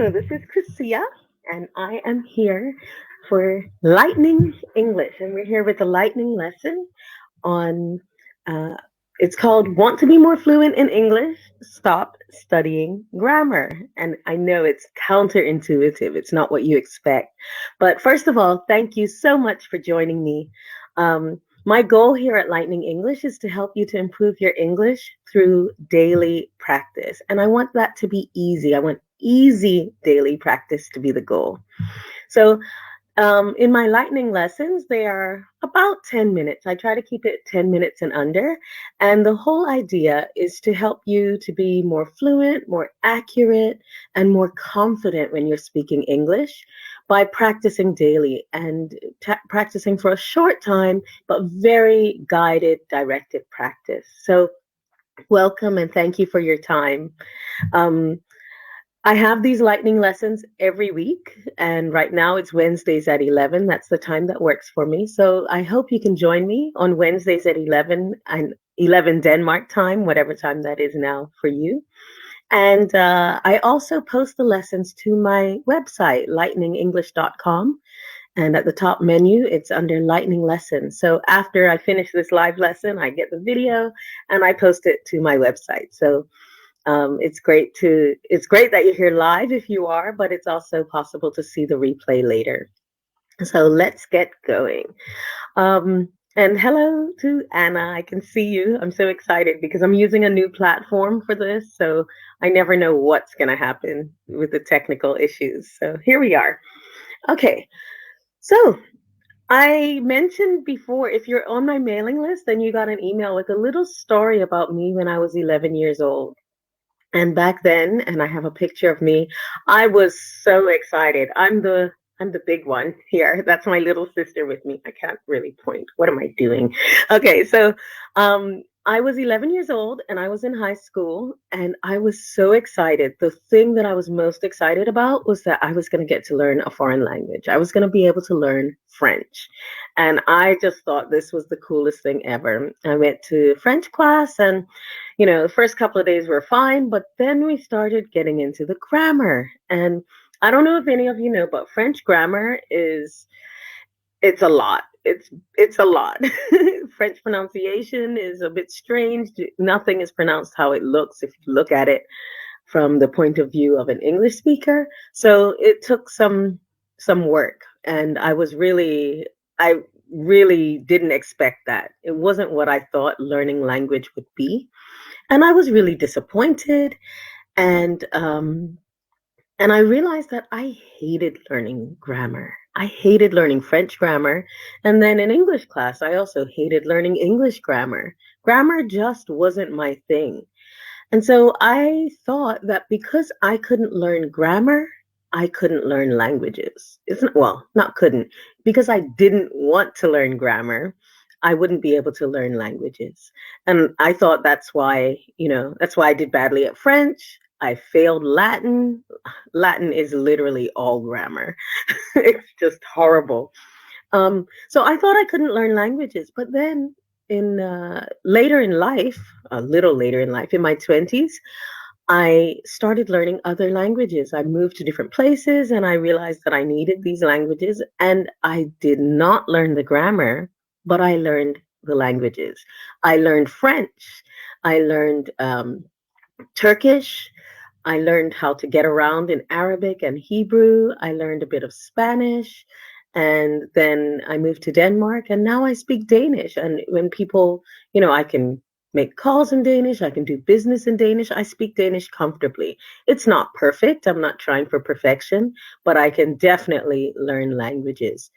This is Chrisia, and I am here for Lightning English. And we're here with a lightning lesson on uh, it's called Want to Be More Fluent in English? Stop Studying Grammar. And I know it's counterintuitive, it's not what you expect. But first of all, thank you so much for joining me. My goal here at Lightning English is to help you to improve your English through daily practice. And I want that to be easy. I want easy daily practice to be the goal. So, in my lightning lessons, they are about 10 minutes. I try to keep it 10 minutes and under. And the whole idea is to help you to be more fluent, more accurate, and more confident when you're speaking English by practicing daily and practicing for a short time, but very guided, directed practice. So, welcome and thank you for your time. Um, I have these lightning lessons every week, and right now it's Wednesdays at 11. That's the time that works for me. So I hope you can join me on Wednesdays at 11 and 11 Denmark time, whatever time that is now for you. And I also post the lessons to my website, lightningenglish.com. And at the top menu, it's under lightning lessons. So after I finish this live lesson, I get the video and I post it to my website. So it's great that you're here live if you are, but it's also possible to see the replay later. So let's get going. And hello to Anna. I can see you. I'm so excited because I'm using a new platform for this. So I never know what's going to happen with the technical issues. So here we are. Okay. So I mentioned before, if you're on my mailing list, then you got an email with a little story about me when I was 11 years old. And back then, and I have a picture of me, I was so excited. I'm the big one here. That's my little sister with me. I can't really point. What am I doing? Okay, so I was 11 years old and I was in high school and I was so excited. The thing that I was most excited about was that I was going to get to learn a foreign language. I was going to be able to learn French. And I just thought this was the coolest thing ever. I went to French class and the first couple of days were fine, but then we started getting into the grammar. And I don't know if any of you know, but French grammar it's a lot. It's a lot. French pronunciation is a bit strange. Nothing is pronounced how it looks if you look at it from the point of view of an English speaker. So it took some work, and I really didn't expect that. It wasn't what I thought learning language would be. And I was really disappointed. And I realized that I hated learning grammar. I hated learning French grammar. And then in English class, I also hated learning English grammar. Grammar just wasn't my thing. And so I thought that because I couldn't learn grammar, I couldn't learn languages. Not couldn't, because I didn't want to learn grammar, I wouldn't be able to learn languages. And I thought that's why I did badly at French. I failed Latin. Latin is literally all grammar. It's just horrible. So I thought I couldn't learn languages, but then in later in life, a little later in life, in my 20s, I started learning other languages. I moved to different places and I realized that I needed these languages. And I did not learn the grammar, but I learned the languages. I learned French. I learned Turkish. I learned how to get around in Arabic and Hebrew. I learned a bit of Spanish. And then I moved to Denmark and now I speak Danish. And when people, I can make calls in Danish, I can do business in Danish. I speak Danish comfortably. It's not perfect. I'm not trying for perfection, but I can definitely learn languages.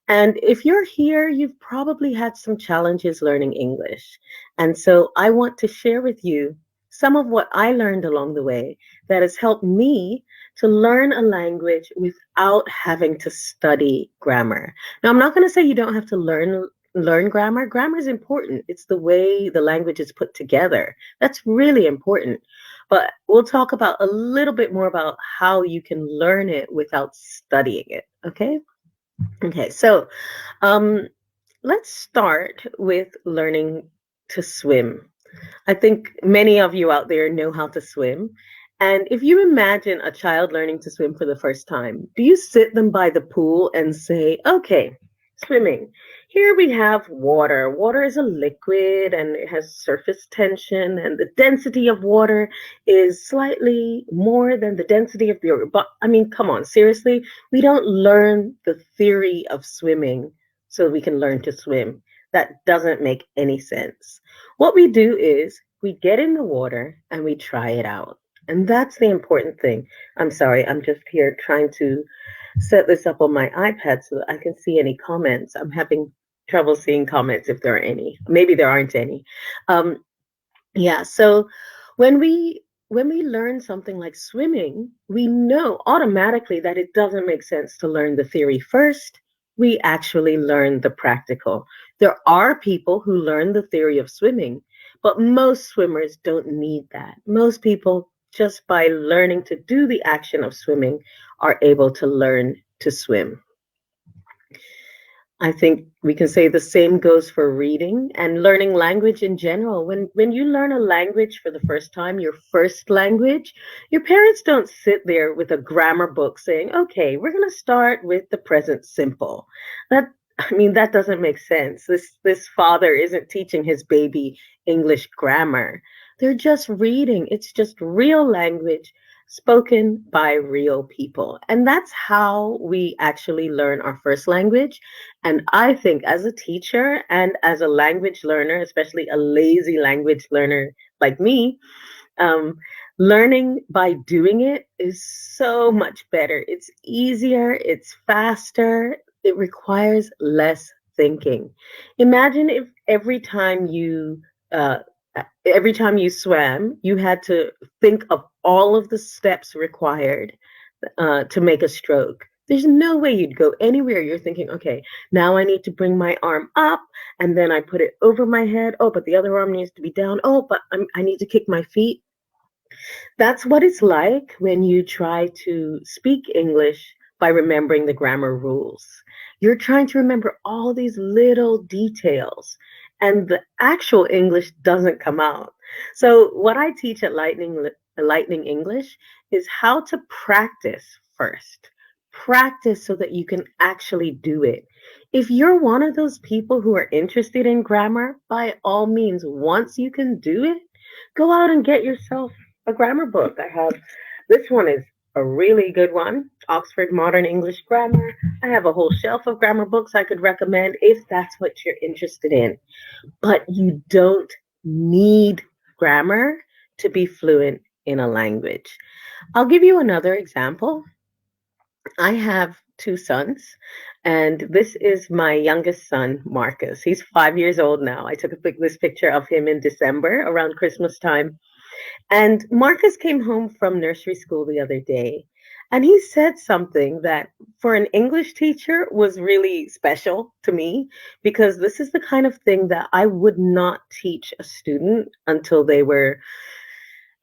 And if you're here, you've probably had some challenges learning English. And so I want to share with you some of what I learned along the way that has helped me to learn a language without having to study grammar. Now, I'm not going to say you don't have to learn grammar. Grammar is important. It's the way the language is put together. That's really important. But we'll talk about a little bit more about how you can learn it without studying it. Okay? Okay, so let's start with learning to swim. I think many of you out there know how to swim. And if you imagine a child learning to swim for the first time, do you sit them by the pool and say, okay, swimming. Here we have water. Water is a liquid and it has surface tension, and the density of water is slightly more than the density of the earth. But I mean, come on, seriously, we don't learn the theory of swimming so we can learn to swim. That doesn't make any sense. What we do is we get in the water and we try it out. And that's the important thing. I'm sorry, I'm just here trying to set this up on my iPad so that I can see any comments. I'm having trouble seeing comments if there are any. Maybe there aren't any. Um, yeah, so when we learn something like swimming, we know automatically that it doesn't make sense to learn the theory first. We actually learn the practical. There are people who learn the theory of swimming, but most swimmers don't need that. Most people, just by learning to do the action of swimming, are able to learn to swim. I think we can say the same goes for reading and learning language in general. When you learn a language for the first time, your first language, your parents don't sit there with a grammar book saying, "Okay, we're going to start with the present simple." That I mean, that doesn't make sense. This father isn't teaching his baby English grammar. They're just reading. It's just real language spoken by real people. And that's how we actually learn our first language. And I think as a teacher and as a language learner, especially a lazy language learner like me, um, learning by doing it is so much better. It's easier, it's faster, it requires less thinking. Imagine if uh, every time you swam, you had to think of all of the steps required to make a stroke. There's no way you'd go anywhere. You're thinking, okay, now I need to bring my arm up and then I put it over my head. Oh, but the other arm needs to be down. Oh, but I need to kick my feet. That's what it's like when you try to speak English by remembering the grammar rules. You're trying to remember all these little details, and the actual English doesn't come out. So, what I teach at Lightning English is how to practice first. Practice so that you can actually do it. If you're one of those people who are interested in grammar, by all means, once you can do it, go out and get yourself a grammar book. I have this one is a really good one, Oxford Modern English Grammar. I have a whole shelf of grammar books I could recommend if that's what you're interested in. But you don't need grammar to be fluent in a language. I'll give you another example. I have two sons, and this is my youngest son, Marcus. He's 5 years old now. I took this picture of him in December around Christmas time, and Marcus came home from nursery school the other day, and he said something that for an English teacher was really special to me because this is the kind of thing that I would not teach a student until they were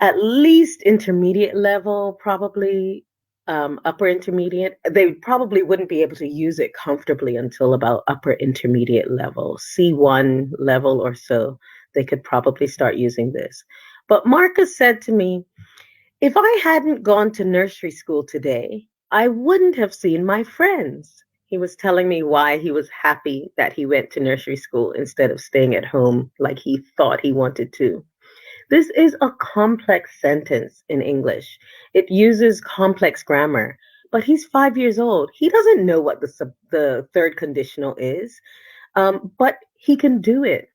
at least intermediate level, probably upper intermediate. They probably wouldn't be able to use it comfortably until about upper intermediate level, C1 level or so. They could probably start using this. But Marcus said to me, if I hadn't gone to nursery school today, I wouldn't have seen my friends. He was telling me why he was happy that he went to nursery school instead of staying at home like he thought he wanted to. This is a complex sentence in English. It uses complex grammar, but he's 5 years old. He doesn't know what the third conditional is, but he can do it.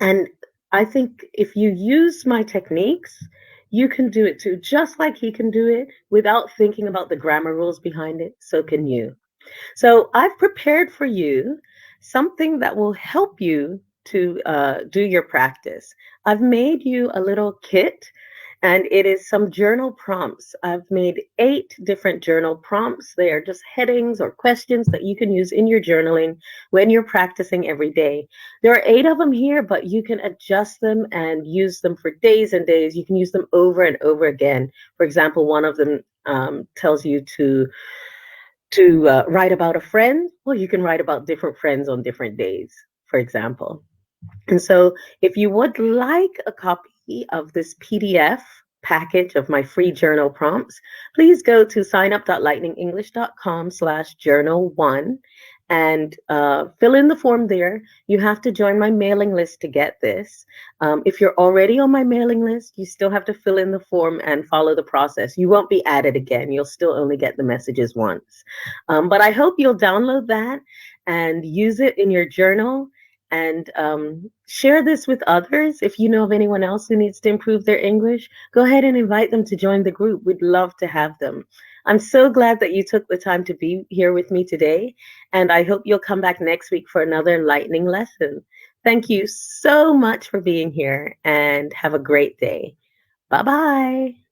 And I think if you use my techniques, you can do it too. Just like he can do it without thinking about the grammar rules behind it, so can you. So I've prepared for you something that will help you to do your practice. I've made you a little kit, and it is some journal prompts. I've made 8 different journal prompts. They are just headings or questions that you can use in your journaling when you're practicing every day. There are 8 of them here, but you can adjust them and use them for days and days. You can use them over and over again. For example, one of them tells you to write about a friend. Well, you can write about different friends on different days, for example. And so, if you would like a copy of this PDF package of my free journal prompts, please go to signup.lightningenglish.com/journal1 and fill in the form there. You have to join my mailing list to get this. If you're already on my mailing list, you still have to fill in the form and follow the process. You won't be added again. You'll still only get the messages once. But I hope you'll download that and use it in your journal and share this with others. If you know of anyone else who needs to improve their English, go ahead and invite them to join the group. We'd love to have them. I'm so glad that you took the time to be here with me today, and I hope you'll come back next week for another enlightening lesson. Thank you so much for being here, and have a great day. Bye-bye.